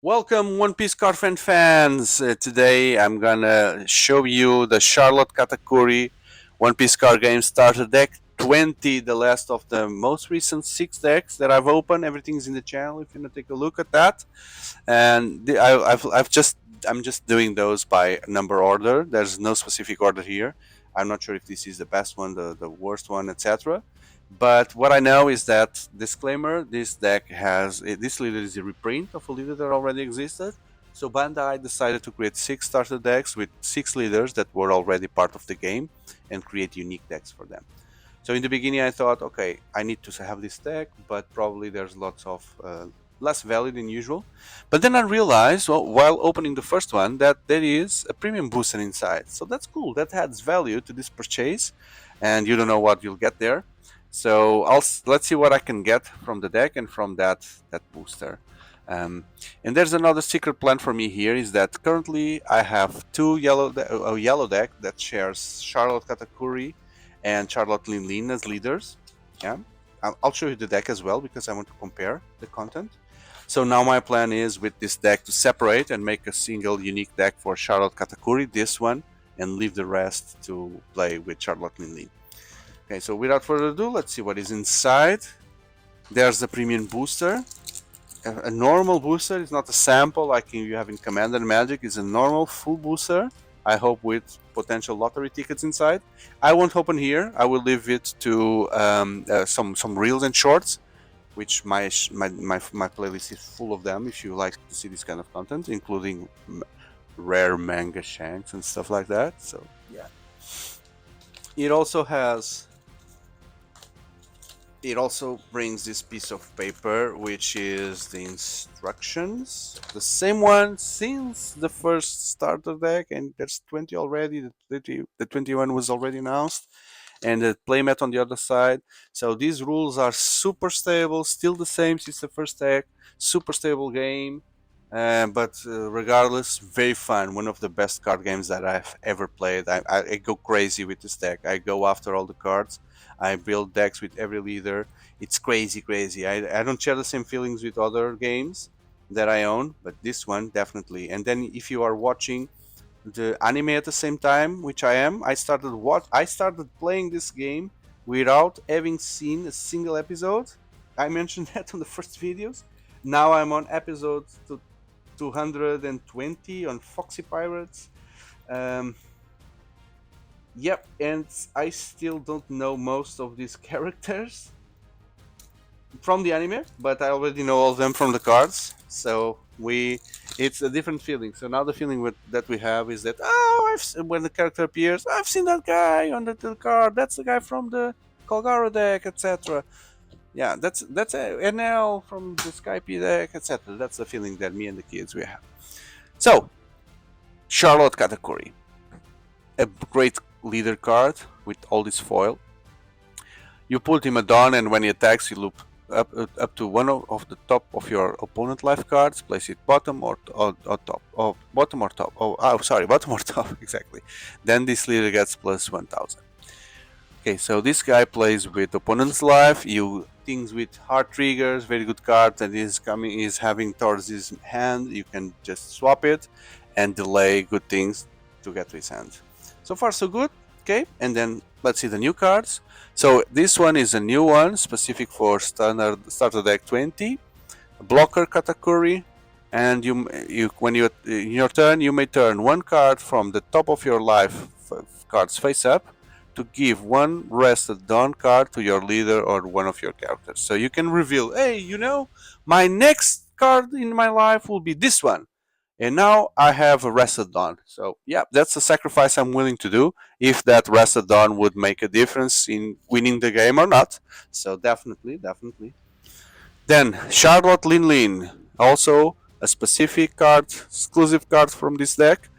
Welcome, One Piece card fans. Today I'm gonna show you the Charlotte Katakuri One Piece card game starter deck 20, the last of the most recent 6 decks that I've opened. Everything's in the channel if you wanna take a look at that. And I'm just doing those by number order. There's no specific order here. I'm not sure if this is the best one, the worst one, etc. But what I know is that, disclaimer, this deck this leader is a reprint of a leader that already existed. So Bandai decided to create 6 starter decks with 6 leaders that were already part of the game and create unique decks for them. So in the beginning I thought, okay, I need to have this deck, but probably there's lots of less value than usual. But then I realized, well, while opening the first one, that there is a premium booster inside. So that's cool. That adds value to this purchase, and you don't know what you'll get there. So let's see what I can get from the deck and from that booster. And there's another secret plan for me here, is that currently I have a yellow deck that shares Charlotte Katakuri and Charlotte Lin as leaders. Yeah, I'll show you the deck as well because I want to compare the content. So now my plan is with this deck to separate and make a single unique deck for Charlotte Katakuri, this one, and leave the rest to play with Charlotte Lin. Okay, so without further ado, let's see what is inside. There's the premium booster. A normal booster is not a sample like you have in Commander Magic. It's a normal full booster. I hope with potential lottery tickets inside. I won't open here. I will leave it to some reels and shorts, which my playlist is full of them. If you like to see this kind of content, including rare manga shanks and stuff like that. So yeah, it also has it also brings this piece of paper, which is the instructions, the same one since the first starter deck, and there's 20 already. The 21 was already announced, and the playmat on the other side. So these rules are super stable, still the same since the first deck. Super stable game, but regardless, very fun. One of the best card games that I've ever played. I go crazy with this deck. I go after all the cards. I build decks with every leader. It's crazy, crazy. I don't share the same feelings with other games that I own, but this one definitely. And then if you are watching the anime at the same time, which I am, I started playing this game without having seen a single episode. I mentioned that on the first videos. Now I'm on episode 220 on Foxy Pirates. Um, Yep, and I still don't know most of these characters from the anime, but I already know all of them from the cards. So it's a different feeling. So now the feeling that we have is that, when the character appears, I've seen that guy on the card. That's the guy from the Colgaro deck, etc. Yeah, that's a NL from the Skype deck, etc. That's the feeling that me and the kids we have. So Charlotte Katakuri, a great leader card with all this foil. You put him a Dawn, and when he attacks, you loop up to one of the top of your opponent life cards. Place it bottom or top. Oh, bottom or top. Sorry, bottom or top, exactly. Then this leader gets plus 1000. Okay, so this guy plays with opponent's life. You things with hard triggers, very good cards that is having towards his hand. You can just swap it and delay good things to get to his hand. So far so good. Okay, and then let's see the new cards. So this one is a new one, specific for standard starter deck 20. Blocker Katakuri, and when you in your turn, you may turn one card from the top of your life cards face up to give one rested Dawn card to your leader or one of your characters. So you can reveal, hey, my next card in my life will be this one. And now I have a rested Dawn. So yeah, that's a sacrifice I'm willing to do if that rested Dawn would make a difference in winning the game or not. So definitely, definitely. Then Charlotte Lin, also a specific card, exclusive card from this deck.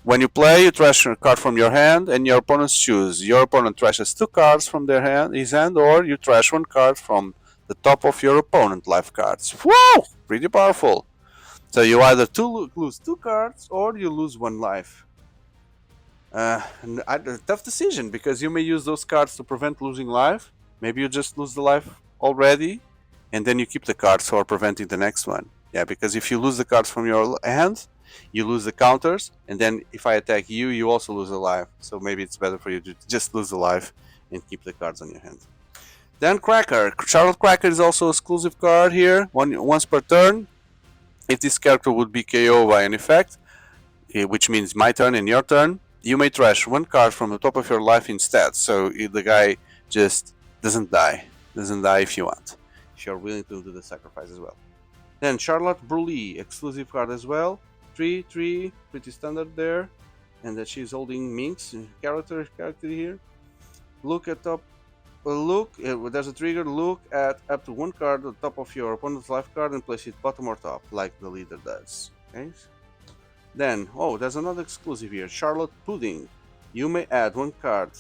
When you play, you trash a card from your hand, and your opponents choose. Your opponent trashes 2 cards from his hand, or you trash 1 card from the top of your opponent life cards. Whoa! Pretty powerful. So you either lose 2 cards, or you lose 1 life. A tough decision, because you may use those cards to prevent losing life. Maybe you just lose the life already, and then you keep the cards for preventing the next one. Yeah, because if you lose the cards from your hand, you lose the counters, and then if I attack you, you also lose a life. So maybe it's better for you to just lose the life and keep the cards on your hand. Then Cracker. Charlotte Cracker is also an exclusive card here, once per turn. If this character would be KO by an effect, which means my turn and your turn, you may trash one card from the top of your life instead. So the guy just doesn't die. Doesn't die if you want. If you're willing to do the sacrifice as well. Then Charlotte Bruley, exclusive card as well. 3/3, pretty standard there. And that she's holding Minx character here. Look at top. There's a trigger. Look at up to one card at the top of your opponent's life card and place it bottom or top, like the leader does. Okay. Then, there's another exclusive here. Charlotte Pudding. You may add one card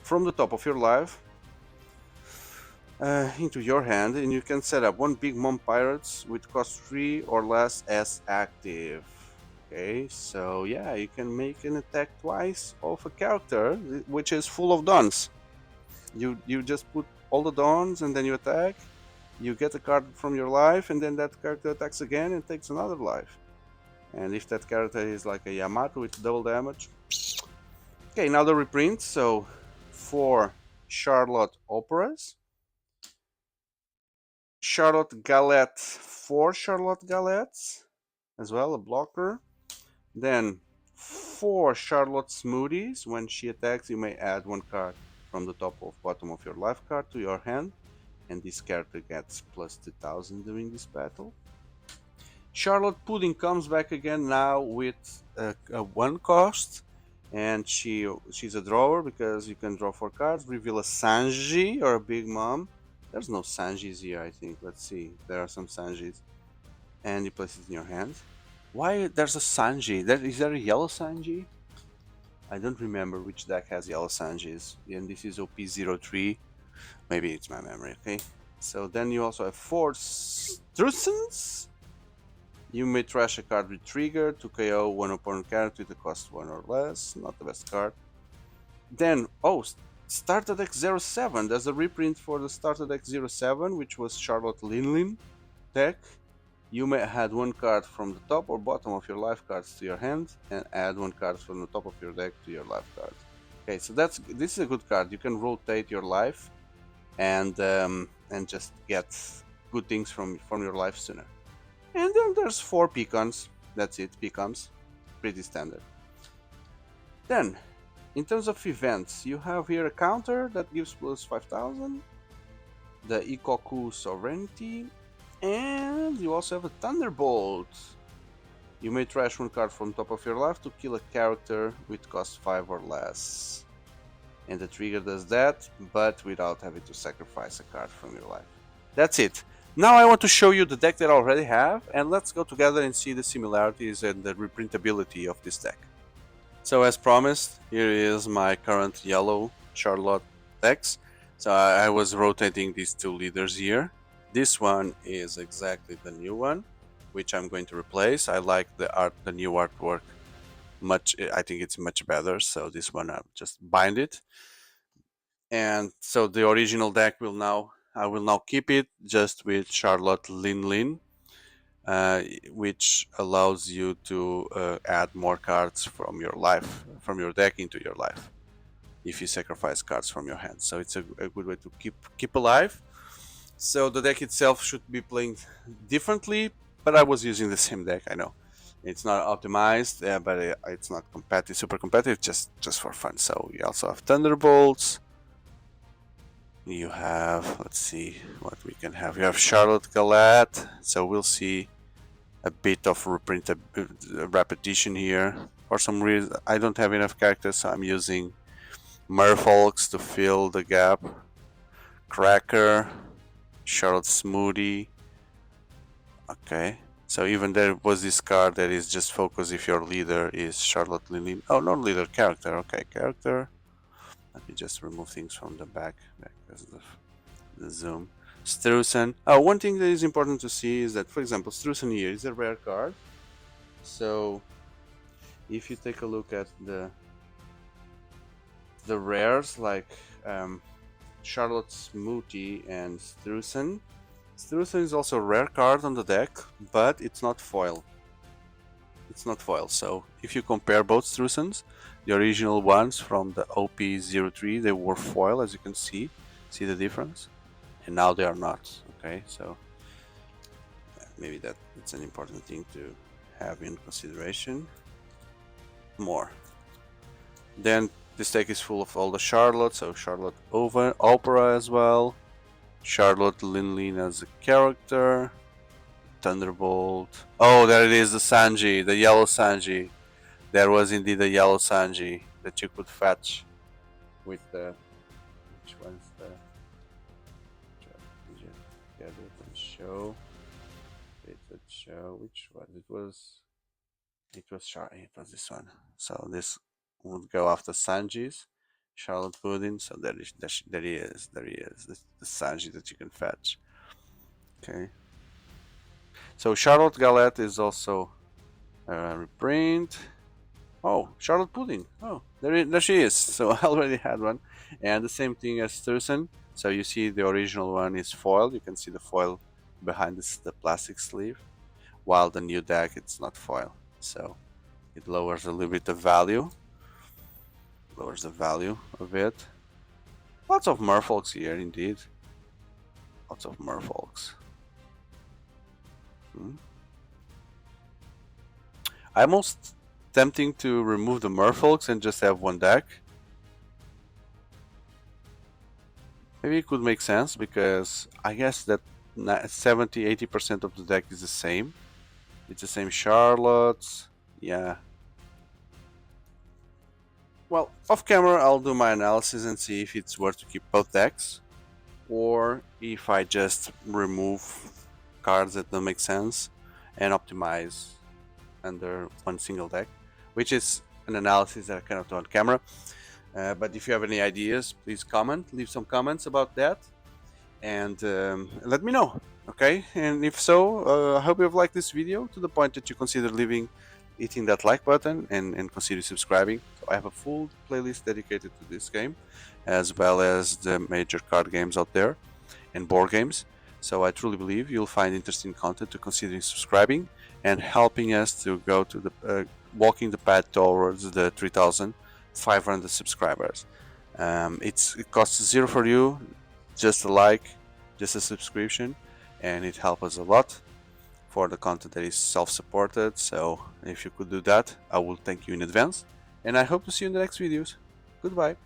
from the top of your life into your hand, and you can set up one Big Mom Pirates with cost 3 or less as active. Okay, so yeah, you can make an attack twice of a character which is full of dons. You just put all the dons and then you attack. You get a card from your life, and then that character attacks again and takes another life. And if that character is like a Yamato with double damage. Okay, now the reprint. So 4 Charlotte Operas. Charlotte Galette, 4 Charlotte Galettes as well, a blocker. Then 4 Charlotte Smoothies. When she attacks, you may add one card from the top or bottom of your life card to your hand, and this character gets plus 2000 during this battle. Charlotte Pudding comes back again now with a 1 cost, and she's a drawer because you can draw 4 cards. Reveal a Sanji or a Big Mom. There's no Sanjis here, I think. Let's see. There are some Sanjis. And you place it in your hand. Why there's a Sanji? Is there a yellow Sanji? I don't remember which deck has yellow Sanjis. And this is OP03. Maybe it's my memory, okay? So then you also have 4 Strusens. You may trash a card with trigger to KO one opponent character with a cost 1 or less. Not the best card. Then, Starter Deck 07. There's a reprint for the Starter Deck 07, which was Charlotte Linlin deck. You may add 1 card from the top or bottom of your life cards to your hand, and add 1 card from the top of your deck to your life card. Okay, so this is a good card. You can rotate your life and just get good things from your life sooner. And then there's 4 Pecons. That's it, Pecons. Pretty standard. Then, in terms of events, you have here a counter that gives plus 5000, the Ikoku Sovereignty, and you also have a Thunderbolt. You may trash 1 card from top of your life to kill a character with cost 5 or less. And the trigger does that, but without having to sacrifice a card from your life. That's it. Now I want to show you the deck that I already have, and let's go together and see the similarities and the reprintability of this deck. So as promised, here is my current yellow Charlotte decks. So I was rotating these 2 leaders here. This one is exactly the new one, which I'm going to replace. I like the new artwork much. I think it's much better. So this one I'll just bind it. And so the original deck I will now keep it just with Charlotte Linlin, which allows you to add more cards from your deck into your life if you sacrifice cards from your hand. So it's a good way to keep alive. So the deck itself should be playing differently, but I was using the same deck. I know it's not optimized, but it's not super competitive, just for fun. So you also have Thunderbolts. You have, let's see what we can have. You have Charlotte Galette. So we'll see a bit of repetition here. For some reason, I don't have enough characters, so I'm using Merfolks to fill the gap. Cracker, Charlotte Smoothie. Okay, so even there was this card that is just focus if your leader is Charlotte Lily. Oh, not leader, character. Okay, character. Let me just remove things from the back because of the zoom. Strusen. Oh, one thing that is important to see is that, for example, Strusen here is a rare card. So if you take a look at the rares like Charlotte Smoothie and Strusen. Strusen is also a rare card on the deck, but it's not foil. It's not foil, so if you compare both Strusens, the original ones from the OP03, they were foil, as you can see the difference, and now they are not. Okay, so maybe that's an important thing to have in consideration. More. Then this deck is full of all the Charlotte, so Charlotte Opera as well, Charlotte Linlin as a character, Thunderbolt. Oh, there it is, the Sanji, the yellow Sanji. There was indeed a yellow Sanji that you could fetch with the. Which one's the. Did you get it and show? It would show which one it was. It was this one. So this would go after Sanji's. Charlotte Pudding. So there he is. The Sanji that you can fetch. Okay. So Charlotte Galette is also a reprint. Oh, Charlotte Pudding. Oh, there she is. So I already had one. And the same thing as Thurston. So you see the original one is foil. You can see the foil behind the plastic sleeve. While the new deck, it's not foil. So it lowers a little bit the value. Lowers the value of it. Lots of merfolks here, indeed. Lots of merfolks. I'm most tempting to remove the merfolks and just have one deck. Maybe it could make sense because I guess that 70-80% of the deck is the same. It's the same Charlotte. Yeah. Well, off camera I'll do my analysis and see if it's worth to keep both decks, or if I just remove cards that don't make sense and optimize under one single deck, which is an analysis that I cannot do on camera. But if you have any ideas, please leave some comments about that, and let me know. Okay, and if so, I hope you have liked this video to the point that you consider hitting that like button and consider subscribing. So I have a full playlist dedicated to this game, as well as the major card games out there and board games. So I truly believe you'll find interesting content to consider subscribing and helping us to go to the walking the path towards the 3,500 subscribers. It costs zero for you, just a like, just a subscription, and it helps us a lot for the content that is self-supported. So if you could do that, I will thank you in advance, and I hope to see you in the next videos. Goodbye.